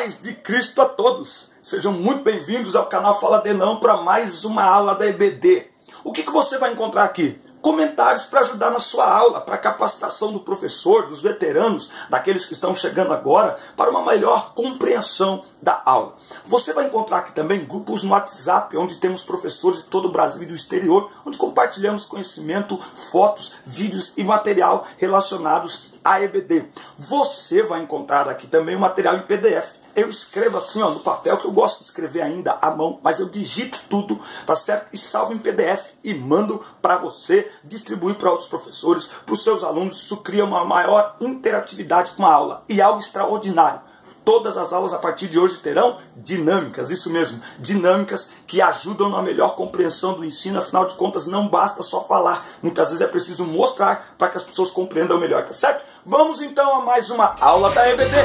paz de Cristo a todos. Sejam muito bem-vindos ao canal Fala de Não para mais uma aula da EBD. O que você vai encontrar aqui? Comentários para ajudar na sua aula, para a capacitação do professor, dos veteranos, daqueles que estão chegando agora, para uma melhor compreensão da aula. Você vai encontrar aqui também grupos no WhatsApp, onde temos professores de todo o Brasil e do exterior, onde compartilhamos conhecimento, fotos, vídeos e material relacionados à EBD. Você vai encontrar aqui também o material em PDF. Eu escrevo assim no papel, que eu gosto de escrever ainda à mão, mas eu digito tudo, tá certo? E salvo em PDF e mando para você distribuir para outros professores, para os seus alunos. Isso cria uma maior interatividade com a aula e algo extraordinário. Todas as aulas a partir de hoje terão dinâmicas, isso mesmo, dinâmicas que ajudam na melhor compreensão do ensino. Afinal de contas, não basta só falar, muitas vezes é preciso mostrar para que as pessoas compreendam melhor, tá certo? Vamos então a mais uma aula da EBD.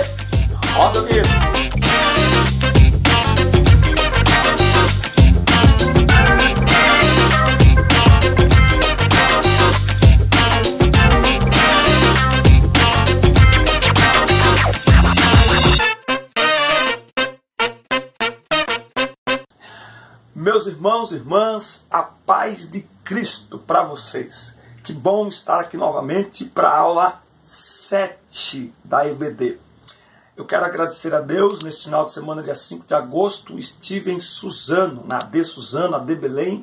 Roda mesmo. Meus irmãos e irmãs, a paz de Cristo para vocês. Que bom estar aqui novamente para a aula 7 da EBD. Eu quero agradecer a Deus. Neste final de semana, dia 5 de agosto, estive em Suzano, na AD Suzano, AD Belém,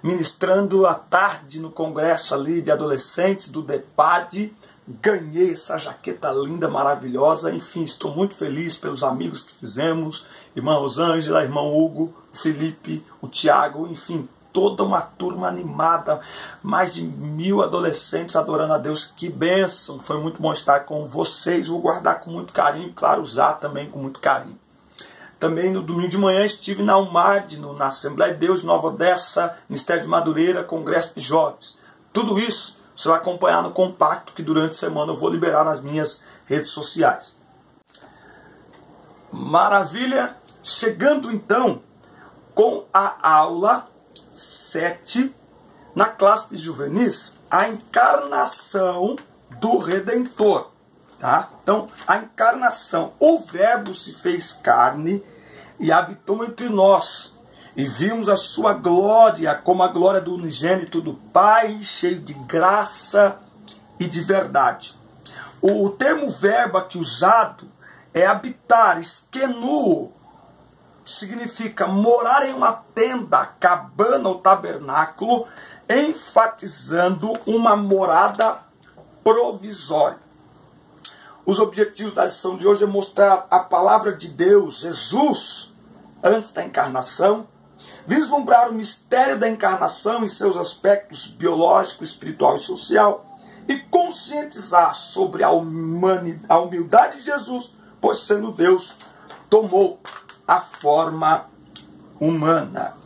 ministrando à tarde no congresso ali de adolescentes do DEPAD. Ganhei essa jaqueta linda, maravilhosa. Enfim, estou muito feliz pelos amigos que fizemos. Irmã Rosângela, irmão Hugo, o Felipe, o Tiago, enfim, toda uma turma animada, mais de 1000 adolescentes adorando a Deus. Que bênção, foi muito bom estar com vocês. Vou guardar com muito carinho e, claro, usar também com muito carinho. Também no domingo de manhã estive na UMAD, na Assembleia de Deus de Nova Odessa, Ministério de Madureira, Congresso de Jovens. Tudo isso você vai acompanhar no compacto que durante a semana eu vou liberar nas minhas redes sociais. Maravilha! Chegando então com a aula 7, na classe de juvenis, a encarnação do Redentor. Tá? Então, a encarnação, o Verbo se fez carne e habitou entre nós. E vimos a sua glória como a glória do unigênito do Pai, cheio de graça e de verdade. O termo verbo aqui usado é habitar, esquenuo. Significa morar em uma tenda, cabana ou tabernáculo, enfatizando uma morada provisória. Os objetivos da lição de hoje é mostrar a palavra de Deus, Jesus, antes da encarnação, vislumbrar o mistério da encarnação em seus aspectos biológico, espiritual e social, e conscientizar sobre a humildade de Jesus, pois sendo Deus, tomou a forma humana.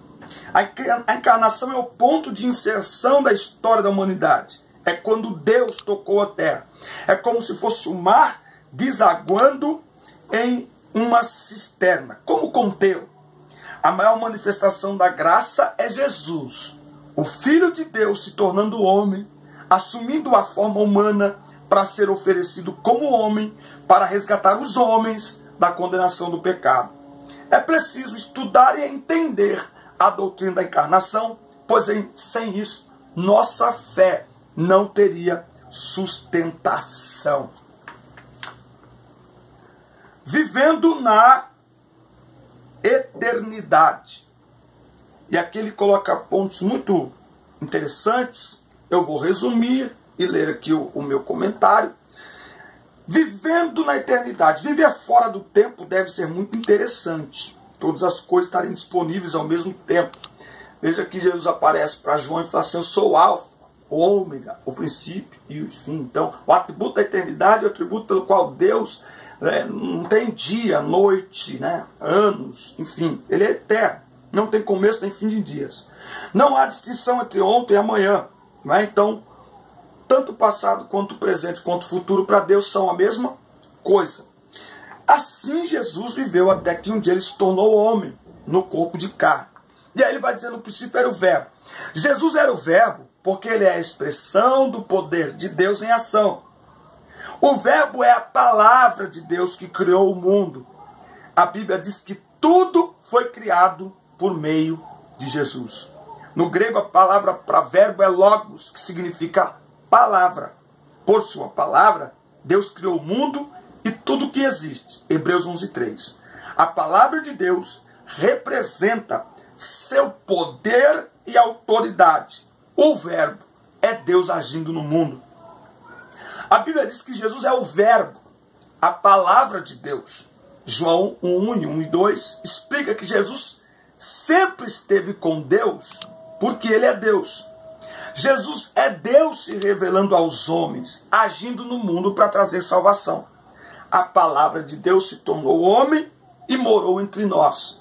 A encarnação é o ponto de inserção da história da humanidade. É quando Deus tocou a terra. É como se fosse o mar desaguando em uma cisterna. Como contê-lo? A maior manifestação da graça é Jesus, o Filho de Deus se tornando homem, assumindo a forma humana para ser oferecido como homem, para resgatar os homens da condenação do pecado. É preciso estudar e entender a doutrina da encarnação, pois sem isso, nossa fé não teria sustentação. Vivendo na eternidade. E aqui ele coloca pontos muito interessantes. Eu vou resumir e ler aqui o meu comentário. Vivendo na eternidade. Viver fora do tempo deve ser muito interessante. Todas as coisas estarem disponíveis ao mesmo tempo. Veja que Jesus aparece para João e fala assim: eu sou o alfa, o ômega, o princípio e o fim. Então, o atributo da eternidade é o atributo pelo qual Deus não tem dia, noite, anos, enfim. Ele é eterno. Não tem começo nem fim de dias. Não há distinção entre ontem e amanhã. Então, tanto o passado quanto o presente quanto o futuro para Deus são a mesma coisa. Assim Jesus viveu até que um dia ele se tornou homem no corpo de carne. E aí ele vai dizer: no princípio era o verbo. Jesus era o verbo porque ele é a expressão do poder de Deus em ação. O verbo é a palavra de Deus que criou o mundo. A Bíblia diz que tudo foi criado por meio de Jesus. No grego, a palavra para verbo é logos, que significa palavra. Por sua palavra, Deus criou o mundo e tudo que existe. Hebreus 11:3. A palavra de Deus representa seu poder e autoridade. O verbo é Deus agindo no mundo. A Bíblia diz que Jesus é o verbo, a palavra de Deus. João 1, 1 e 2 explica que Jesus sempre esteve com Deus, porque ele é Deus. Jesus é Deus se revelando aos homens, agindo no mundo para trazer salvação. A palavra de Deus se tornou homem e morou entre nós.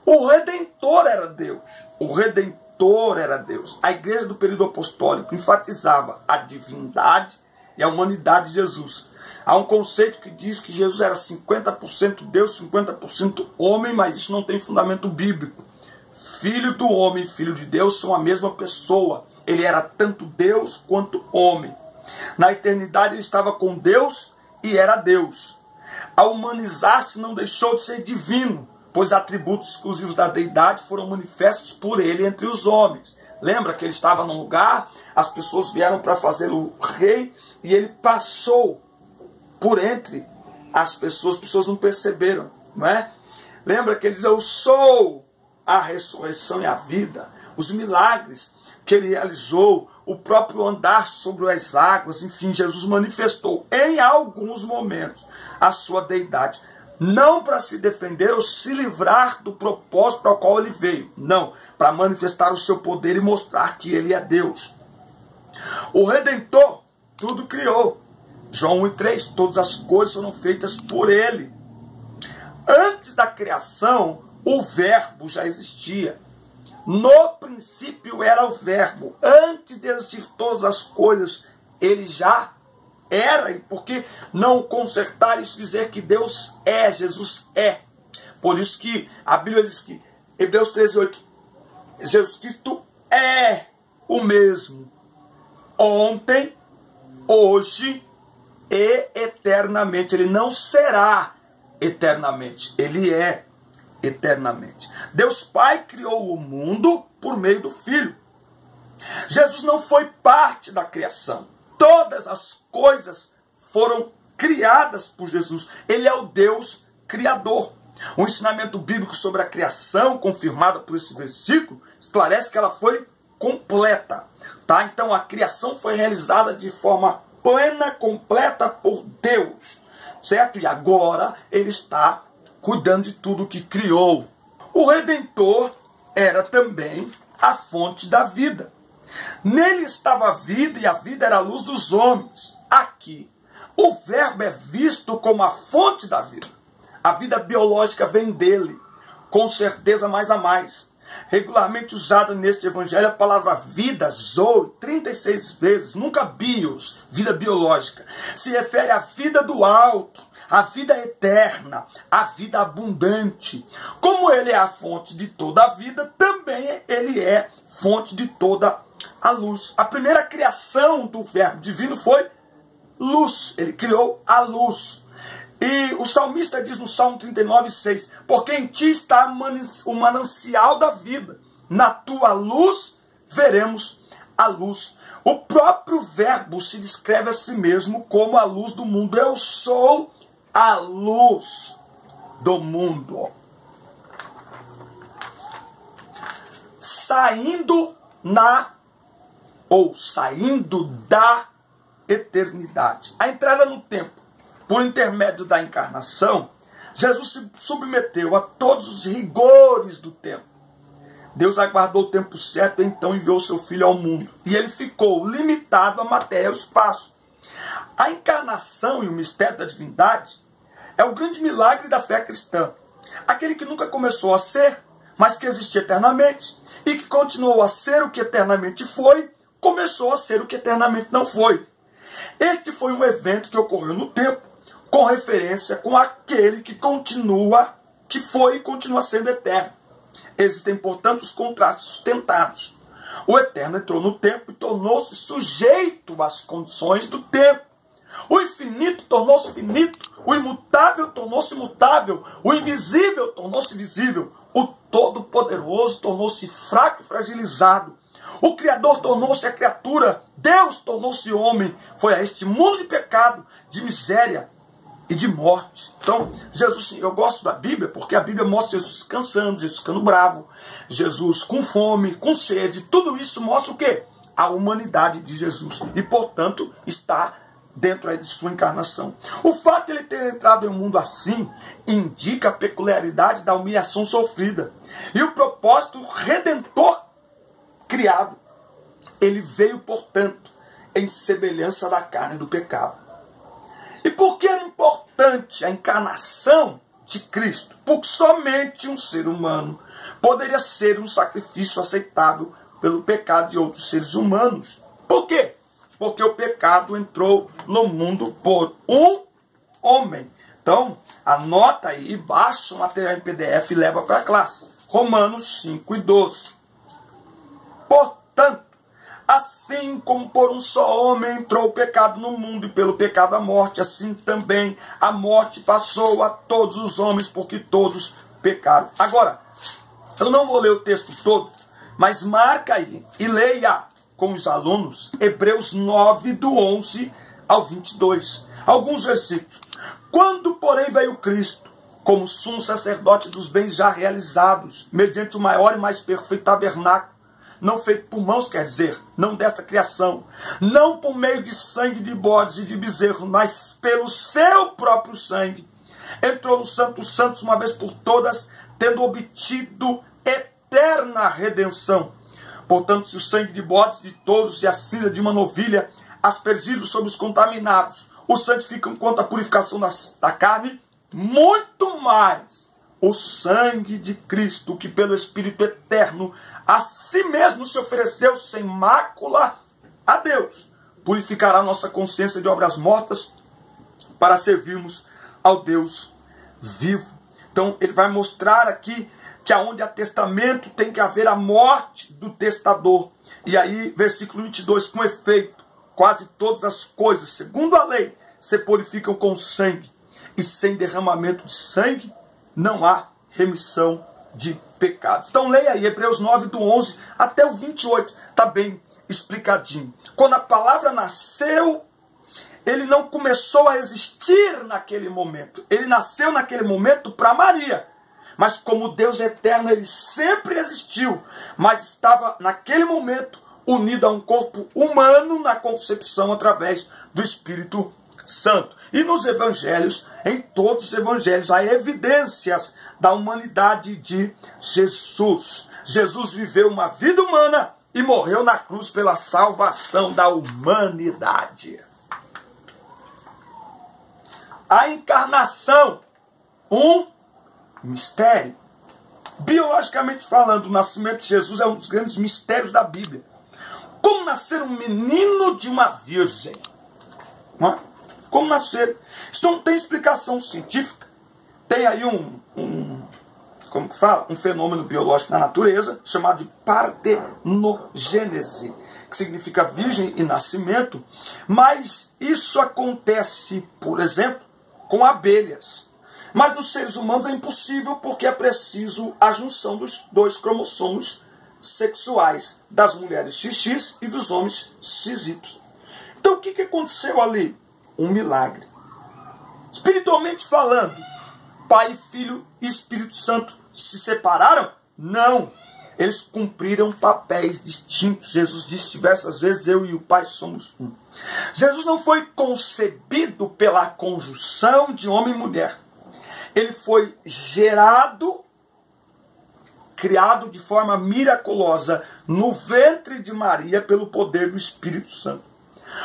O Redentor era Deus. O Redentor era Deus. A igreja do período apostólico enfatizava a divindade e a humanidade de Jesus. Há um conceito que diz que Jesus era 50% Deus, 50% homem, mas isso não tem fundamento bíblico. Filho do homem e filho de Deus são a mesma pessoa. Ele era tanto Deus quanto homem. Na eternidade ele estava com Deus e era Deus. Ao humanizar-se não deixou de ser divino, pois atributos exclusivos da deidade foram manifestos por ele entre os homens. Lembra que ele estava num lugar, as pessoas vieram para fazê-lo rei e ele passou por entre as pessoas não perceberam, não é? Lembra que ele diz, eu sou a ressurreição e a vida. Os milagres que ele realizou, o próprio andar sobre as águas, enfim, Jesus manifestou em alguns momentos a sua deidade. Não para se defender ou se livrar do propósito para o qual ele veio. Não, para manifestar o seu poder e mostrar que ele é Deus. O Redentor tudo criou. João 1:3, todas as coisas foram feitas por ele. Antes da criação, o verbo já existia. No princípio era o verbo. Antes de existir todas as coisas, ele já era. E por que não consertar isso, dizer que Deus é, Jesus é? Por isso que a Bíblia diz que, Hebreus 13:8, Jesus Cristo é o mesmo. Ontem, hoje e eternamente. Ele não será eternamente. Ele é eternamente. Deus Pai criou o mundo por meio do Filho. Jesus não foi parte da criação. Todas as coisas foram criadas por Jesus. Ele é o Deus Criador. O ensinamento bíblico sobre a criação, confirmado por esse versículo, esclarece que ela foi completa. Tá? Então a criação foi realizada de forma plena, completa por Deus. Certo? E agora ele está cuidando de tudo que criou. O Redentor era também a fonte da vida. Nele estava a vida e a vida era a luz dos homens. Aqui, o verbo é visto como a fonte da vida. A vida biológica vem dele, com certeza mais a mais. Regularmente usada neste evangelho a palavra vida, zoe, 36 vezes, nunca bios, vida biológica. Se refere à vida do alto, à vida eterna, à vida abundante. Como ele é a fonte de toda a vida, também ele é fonte de toda a luz. A primeira criação do verbo divino foi luz. Ele criou a luz. E o salmista diz no Salmo 39:6, porque em ti está o manancial da vida. Na tua luz veremos a luz. O próprio verbo se descreve a si mesmo como a luz do mundo. Eu sou a luz do mundo. Saindo da eternidade. A entrada no tempo. Por intermédio da encarnação, Jesus se submeteu a todos os rigores do tempo. Deus aguardou o tempo certo e então enviou seu Filho ao mundo. E ele ficou limitado à matéria e ao espaço. A encarnação e o mistério da divindade é o grande milagre da fé cristã. Aquele que nunca começou a ser, mas que existe eternamente, e que continuou a ser o que eternamente foi, começou a ser o que eternamente não foi. Este foi um evento que ocorreu no tempo, com referência com aquele que continua, que foi e continua sendo eterno. Existem, portanto, os contrastes sustentados. O eterno entrou no tempo e tornou-se sujeito às condições do tempo. O infinito tornou-se finito O imutável tornou-se mutável. O invisível tornou-se visível. O Todo-Poderoso tornou-se fraco e fragilizado. O Criador tornou-se a criatura. Deus tornou-se homem. Foi a este mundo de pecado, de miséria e de morte. Então, Jesus, eu gosto da Bíblia porque a Bíblia mostra Jesus cansando, Jesus ficando bravo, Jesus com fome, com sede. Tudo isso mostra o quê? A humanidade de Jesus. E, portanto, está dentro aí de sua encarnação. O fato de ele ter entrado em um mundo assim indica a peculiaridade da humilhação sofrida e o propósito redentor criado. Ele veio, portanto, em semelhança da carne do pecado. E por que era importante a encarnação de Cristo? Porque somente um ser humano poderia ser um sacrifício aceitável pelo pecado de outros seres humanos. Por quê? Porque o pecado entrou no mundo por um homem. Então, anota aí, baixa o material em PDF e leva para a classe. Romanos 5 e 12. Portanto, assim como por um só homem entrou o pecado no mundo e pelo pecado a morte, assim também a morte passou a todos os homens, porque todos pecaram. Agora, eu não vou ler o texto todo, mas marca aí e leia com os alunos Hebreus 9, do 11 ao 22. Alguns versículos. Quando, porém, veio Cristo, como sumo sacerdote dos bens já realizados, mediante o maior e mais perfeito tabernáculo, não feito por mãos, quer dizer, não desta criação, não por meio de sangue de bodes e de bezerros, mas pelo seu próprio sangue, entrou no Santo dos Santos uma vez por todas, tendo obtido eterna redenção. Portanto, se o sangue de bodes de touros e a cinza de uma novilha, aspergidos sobre os contaminados, o santificam quanto à purificação da carne, muito mais o sangue de Cristo, que pelo Espírito eterno a si mesmo se ofereceu sem mácula a Deus, purificará nossa consciência de obras mortas para servirmos ao Deus vivo. Então ele vai mostrar aqui que aonde há testamento tem que haver a morte do testador. E aí, versículo 22, com efeito, quase todas as coisas, segundo a lei, se purificam com sangue, e sem derramamento de sangue não há remissão de pecados. Então leia aí Hebreus 9, do 11 até o 28, está bem explicadinho. Quando a palavra nasceu, ele não começou a existir naquele momento. Ele nasceu naquele momento para Maria. Mas como Deus eterno, ele sempre existiu. Mas estava naquele momento unido a um corpo humano na concepção através do Espírito Santo. E nos evangelhos, em todos os evangelhos, há evidências da humanidade de Jesus. Jesus viveu uma vida humana e morreu na cruz pela salvação da humanidade. A encarnação, um mistério. Biologicamente falando, o nascimento de Jesus é um dos grandes mistérios da Bíblia. Como nascer um menino de uma virgem? Não é? Como nascer? Isso não tem explicação científica. Tem aí como que fala? Um fenômeno biológico na natureza chamado de partenogênese, que significa virgem e nascimento. Mas isso acontece, por exemplo, com abelhas. Mas nos seres humanos é impossível porque é preciso a junção dos dois cromossomos sexuais, das mulheres XX e dos homens XY. Então o que aconteceu ali? Um milagre. Espiritualmente falando, Pai, Filho e Espírito Santo se separaram? Não. Eles cumpriram papéis distintos. Jesus disse diversas vezes, eu e o Pai somos um. Jesus não foi concebido pela conjunção de homem e mulher. Ele foi gerado, criado de forma miraculosa no ventre de Maria pelo poder do Espírito Santo.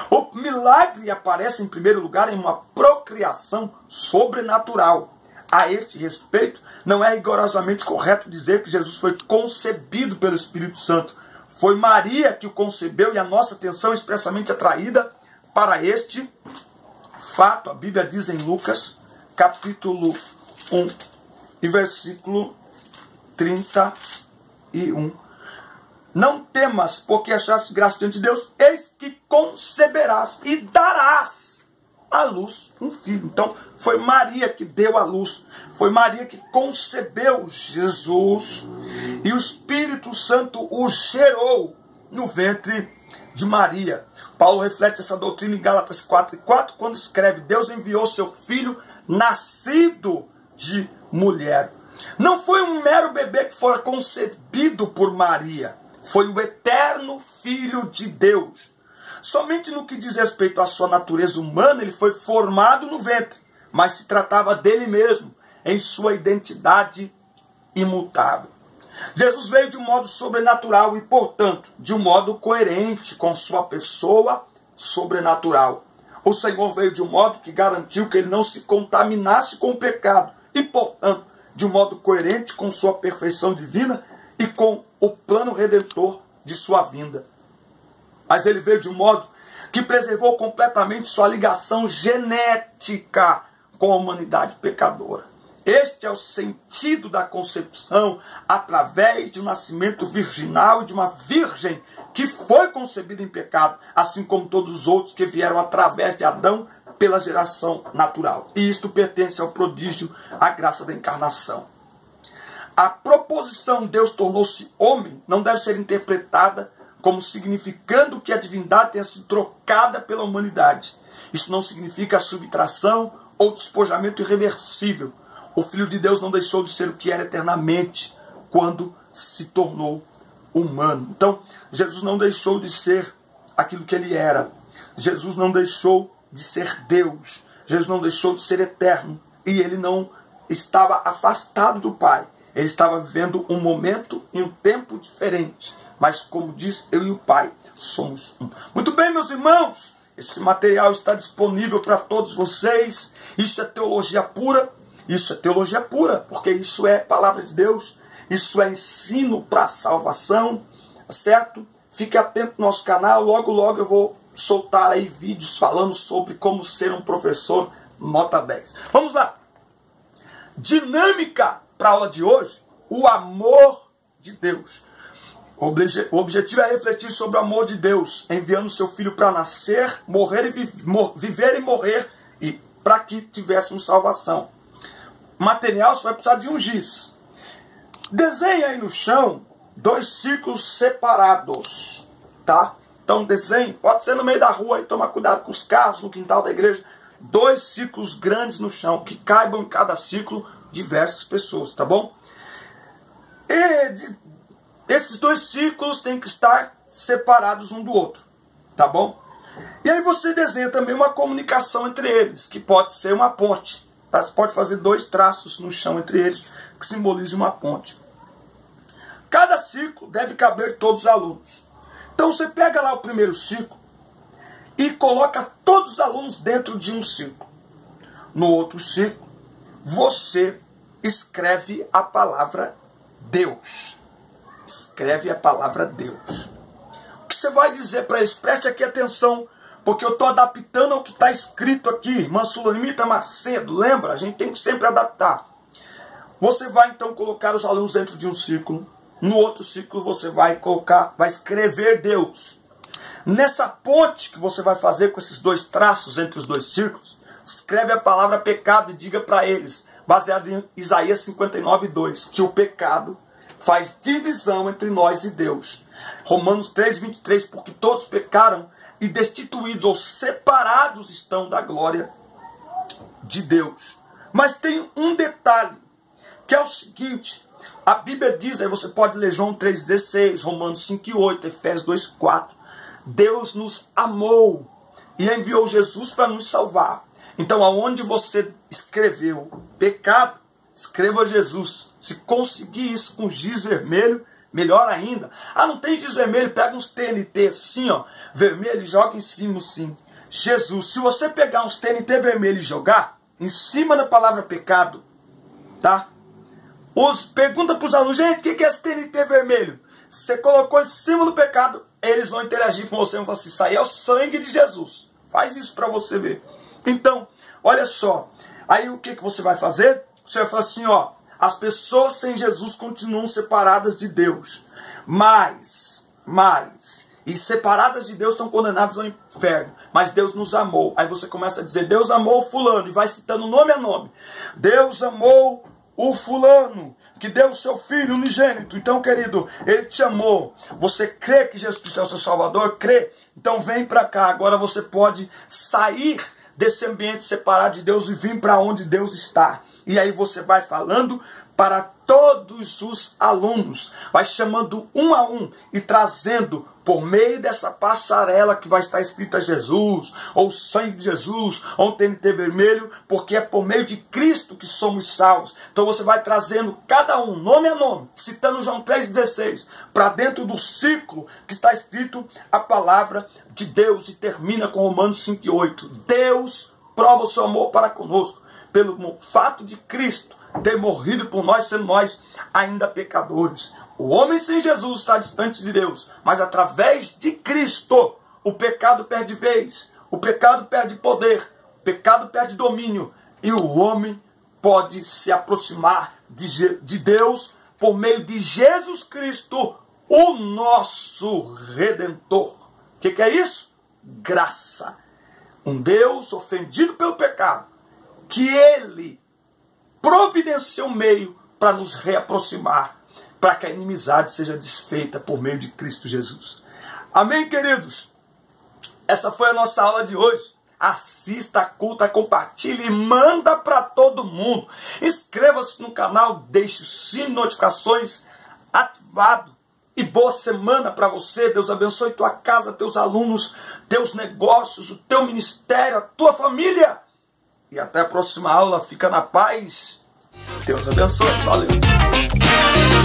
O milagre aparece em primeiro lugar em uma procriação sobrenatural. A este respeito, não é rigorosamente correto dizer que Jesus foi concebido pelo Espírito Santo. Foi Maria que o concebeu e a nossa atenção é expressamente atraída para este fato. A Bíblia diz em Lucas, capítulo 1 e versículo 31. Não temas, porque achaste graça diante de Deus, eis que conceberás e darás à luz um filho. Então, foi Maria que deu à luz. Foi Maria que concebeu Jesus. E o Espírito Santo o gerou no ventre de Maria. Paulo reflete essa doutrina em Gálatas 4:4, quando escreve: Deus enviou seu filho nascido de mulher. Não foi um mero bebê que fora concebido por Maria. Foi o eterno Filho de Deus. Somente no que diz respeito à sua natureza humana, ele foi formado no ventre, mas se tratava dele mesmo, em sua identidade imutável. Jesus veio de um modo sobrenatural e, portanto, de um modo coerente com sua pessoa sobrenatural. O Senhor veio de um modo que garantiu que ele não se contaminasse com o pecado e, portanto, de um modo coerente com sua perfeição divina e com o plano redentor de sua vinda. Mas ele veio de um modo que preservou completamente sua ligação genética com a humanidade pecadora. Este é o sentido da concepção através de um nascimento virginal e de uma virgem que foi concebida em pecado, assim como todos os outros que vieram através de Adão pela geração natural. E isto pertence ao prodígio, à graça da encarnação. A proposição Deus tornou-se homem não deve ser interpretada como significando que a divindade tenha sido trocada pela humanidade. Isso não significa a subtração ou despojamento irreversível. O Filho de Deus não deixou de ser o que era eternamente quando se tornou humano. Então, Jesus não deixou de ser aquilo que ele era. Jesus não deixou de ser Deus. Jesus não deixou de ser eterno. E ele não estava afastado do Pai. Ele estava vivendo um momento e um tempo diferente. Mas, como diz, eu e o Pai somos um. Muito bem, meus irmãos. Esse material está disponível para todos vocês. Isso é teologia pura. Isso é teologia pura, porque isso é palavra de Deus. Isso é ensino para a salvação, certo? Fique atento no nosso canal. Logo, logo eu vou soltar aí vídeos falando sobre como ser um professor nota 10. Vamos lá. Dinâmica para a aula de hoje. O amor de Deus. O objetivo é refletir sobre o amor de Deus, enviando seu Filho para nascer, morrer e viver e morrer, e para que tivéssemos salvação. Material, você vai precisar de um giz. Desenhe aí no chão 2 círculos separados, tá? Então desenhe, pode ser no meio da rua, e toma cuidado com os carros, no quintal da igreja. 2 círculos grandes no chão, que caibam em cada círculo diversas pessoas, tá bom? E esses 2 círculos têm que estar separados um do outro, tá bom? E aí você desenha também uma comunicação entre eles, que pode ser uma ponte. Tá? Você pode fazer 2 traços no chão entre eles, que simbolizam uma ponte. Cada círculo deve caber todos os alunos. Então você pega lá o primeiro círculo e coloca todos os alunos dentro de um círculo. No outro círculo, você escreve a palavra Deus. Escreve a palavra Deus. O que você vai dizer para eles? Preste aqui atenção, porque eu estou adaptando ao que está escrito aqui. Irmã Sulamita Macedo, lembra? A gente tem que sempre adaptar. Você vai então colocar os alunos dentro de um círculo. No outro círculo você vai escrever Deus. Nessa ponte que você vai fazer com esses 2 traços entre os 2 círculos, escreve a palavra pecado e diga para eles, baseado em Isaías 59:2, que o pecado faz divisão entre nós e Deus. Romanos 3:23, porque todos pecaram e destituídos ou separados estão da glória de Deus. Mas tem um detalhe, que é o seguinte: a Bíblia diz, aí você pode ler João 3,16, Romanos 5,8, Efésios 2,4. Deus nos amou e enviou Jesus para nos salvar. Então, aonde você escreveu pecado, escreva Jesus. Se conseguir isso com giz vermelho, melhor ainda. Ah, não tem giz vermelho? Pega uns TNT assim, ó, vermelho, e joga em cima assim. Jesus. Se você pegar uns TNT vermelho e jogar em cima da palavra pecado, tá? Pergunta para os alunos, gente, o que é esse TNT vermelho? Você colocou em cima do pecado, eles vão interagir com você e vão falar assim, isso aí é o sangue de Jesus. Faz isso para você ver. Então, olha só. Aí o que você vai fazer? Você vai falar assim, ó, as pessoas sem Jesus continuam separadas de Deus. Mas, e separadas de Deus estão condenadas ao inferno. mas Deus nos amou. Aí você começa a dizer, Deus amou o fulano, e vai citando nome a nome. Deus amou o fulano, que deu o seu filho unigênito. Então, querido, ele te amou. Você crê que Jesus Cristo é o seu Salvador? Crê? Então vem para cá. Agora você pode sair desse ambiente separado de Deus e vir para onde Deus está. E aí você vai falando para todos os alunos, vai chamando um a um e trazendo por meio dessa passarela que vai estar escrita Jesus, ou sangue de Jesus, ou TNT vermelho, porque é por meio de Cristo que somos salvos. Então você vai trazendo cada um, nome a nome, citando João 3,16, para dentro do ciclo que está escrito a palavra de Deus, e termina com Romanos 5,8. Deus prova o seu amor para conosco, pelo fato de Cristo ter morrido por nós, sendo nós ainda pecadores. O homem sem Jesus está distante de Deus, mas através de Cristo o pecado perde vez, o pecado perde poder, o pecado perde domínio, e o homem pode se aproximar de Deus por meio de Jesus Cristo, o nosso Redentor. O que é isso? Graça. Um Deus ofendido pelo pecado, que Ele providenciou um meio para nos reaproximar, para que a inimizade seja desfeita por meio de Cristo Jesus. Amém, queridos? Essa foi a nossa aula de hoje. Assista, curta, compartilhe e manda para todo mundo. Inscreva-se no canal, deixe o sino de notificações ativado. E boa semana para você. Deus abençoe tua casa, teus alunos, teus negócios, o teu ministério, a tua família. E até a próxima aula. Fica na paz. Deus abençoe. Valeu.